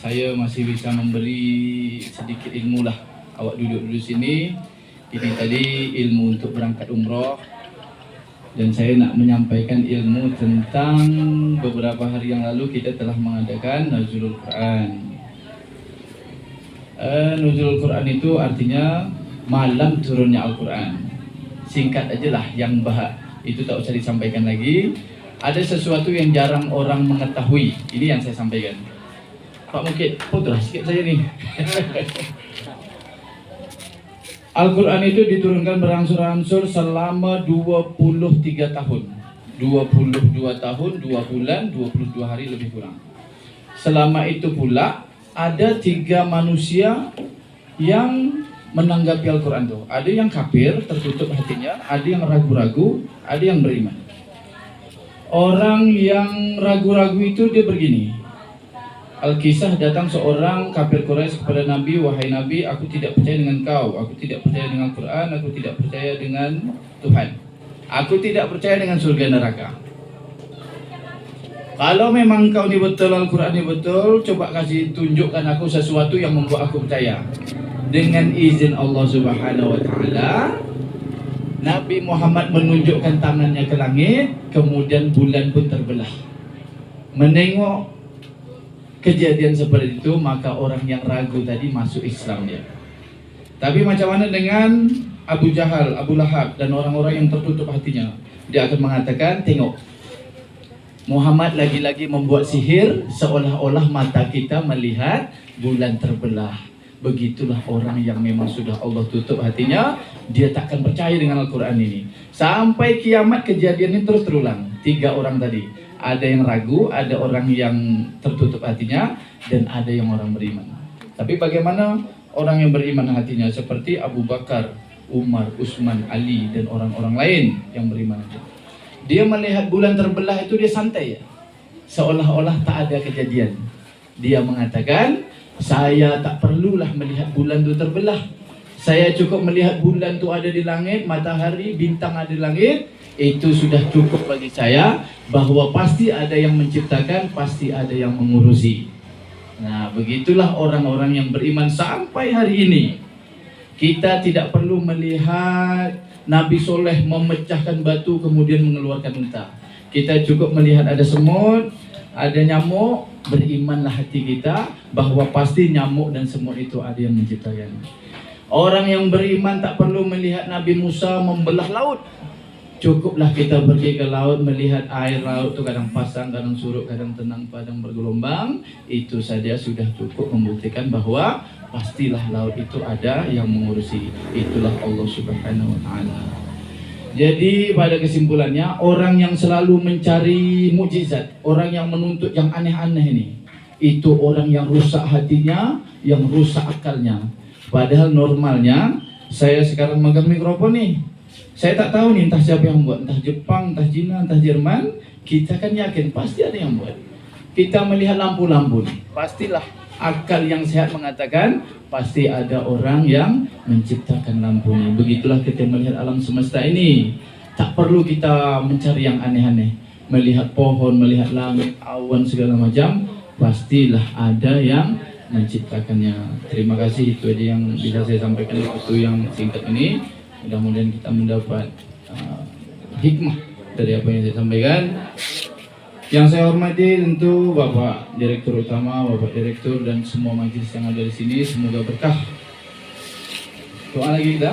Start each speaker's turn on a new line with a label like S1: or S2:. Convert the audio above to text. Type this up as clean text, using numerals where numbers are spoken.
S1: saya masih bisa memberi sedikit ilmu lah. Awak duduk di sini. Ini tadi ilmu untuk berangkat umroh. Dan saya nak menyampaikan ilmu tentang beberapa hari yang lalu kita telah mengadakan Nuzulul Quran. Nuzulul Quran itu artinya malam turunnya Al-Quran. Singkat aja lah yang bahas. Itu tak usah disampaikan lagi. Ada sesuatu yang jarang orang mengetahui. Ini yang saya sampaikan. Pak Mukid, putra sikit saya nih. Al-Quran itu diturunkan berangsur-angsur selama 23 tahun. 22 tahun, 2 bulan, 22 hari lebih kurang. Selama itu pula ada 3 manusia yang menanggapi Al-Quran itu. Ada yang kafir, tertutup hatinya, ada yang ragu-ragu, ada yang beriman. Orang yang ragu-ragu itu dia begini. Al-Kisah datang seorang kafir Quraisy kepada Nabi, wahai Nabi, aku tidak percaya dengan kau, aku tidak percaya dengan Quran, aku tidak percaya dengan Tuhan, aku tidak percaya dengan surga neraka. Kalau memang kau ni betul, Al-Quran ni betul, coba kasih tunjukkan aku sesuatu yang membuat aku percaya. Dengan izin Allah Subhanahu wa Ta'ala, Nabi Muhammad menunjukkan tangannya ke langit, kemudian bulan pun terbelah. Menengok kejadian seperti itu, maka orang yang ragu tadi masuk Islam dia. Tapi macam mana dengan Abu Jahal, Abu Lahab dan orang-orang yang tertutup hatinya? Dia akan mengatakan, tengok, Muhammad lagi-lagi membuat sihir seolah-olah mata kita melihat bulan terbelah. Begitulah orang yang memang sudah Allah tutup hatinya, dia takkan percaya dengan Al-Quran ini. Sampai kiamat kejadian ini terus terulang. 3 orang tadi. Ada yang ragu, ada orang yang tertutup hatinya, dan ada yang orang beriman. Tapi bagaimana orang yang beriman hatinya? Seperti Abu Bakar, Umar, Utsman, Ali, dan orang-orang lain yang beriman hati. Dia melihat bulan terbelah itu dia santai ya, seolah-olah tak ada kejadian. Dia mengatakan, saya tak perlulah melihat bulan itu terbelah. Saya cukup melihat bulan itu ada di langit, matahari, bintang ada di langit. Itu sudah cukup bagi saya, bahwa pasti ada yang menciptakan, pasti ada yang mengurusi. Nah, begitulah orang-orang yang beriman sampai hari ini. Kita tidak perlu melihat Nabi Soleh memecahkan batu kemudian mengeluarkan unta. Kita cukup melihat ada semut, ada nyamuk, berimanlah hati kita bahwa pasti nyamuk dan semut itu ada yang menciptakan. Orang yang beriman tak perlu melihat Nabi Musa membelah laut. Cukuplah kita pergi ke laut, melihat air laut itu kadang pasang, kadang surut, kadang tenang, kadang bergelombang. Itu saja sudah cukup membuktikan bahwa pastilah laut itu ada yang mengurusi. Itulah Allah Subhanahu wa Ta'ala. Jadi pada kesimpulannya, orang yang selalu mencari mukjizat, orang yang menuntut yang aneh-aneh ini, itu orang yang rusak hatinya, yang rusak akalnya. Padahal normalnya, saya sekarang megang mikrofon nih, saya tak tahu nih entah siapa yang buat, entah Jepang, entah Cina, entah Jerman. Kita kan yakin pasti ada yang buat. Kita melihat lampu-lampu nih, pastilah akal yang sehat mengatakan pasti ada orang yang menciptakan lampu ini. Begitulah kita melihat alam semesta ini. Tak perlu kita mencari yang aneh-aneh. Melihat pohon, melihat langit, awan segala macam, pastilah ada yang menciptakannya. Terima kasih, itu aja yang bisa saya sampaikan di waktu yang singkat ini. Mudah-mudahan kita mendapat hikmah dari apa yang saya sampaikan. Yang saya hormati tentu Bapak Direktur Utama, Bapak Direktur, dan semua majelis yang ada di sini. Semoga berkah. Doa lagi kita.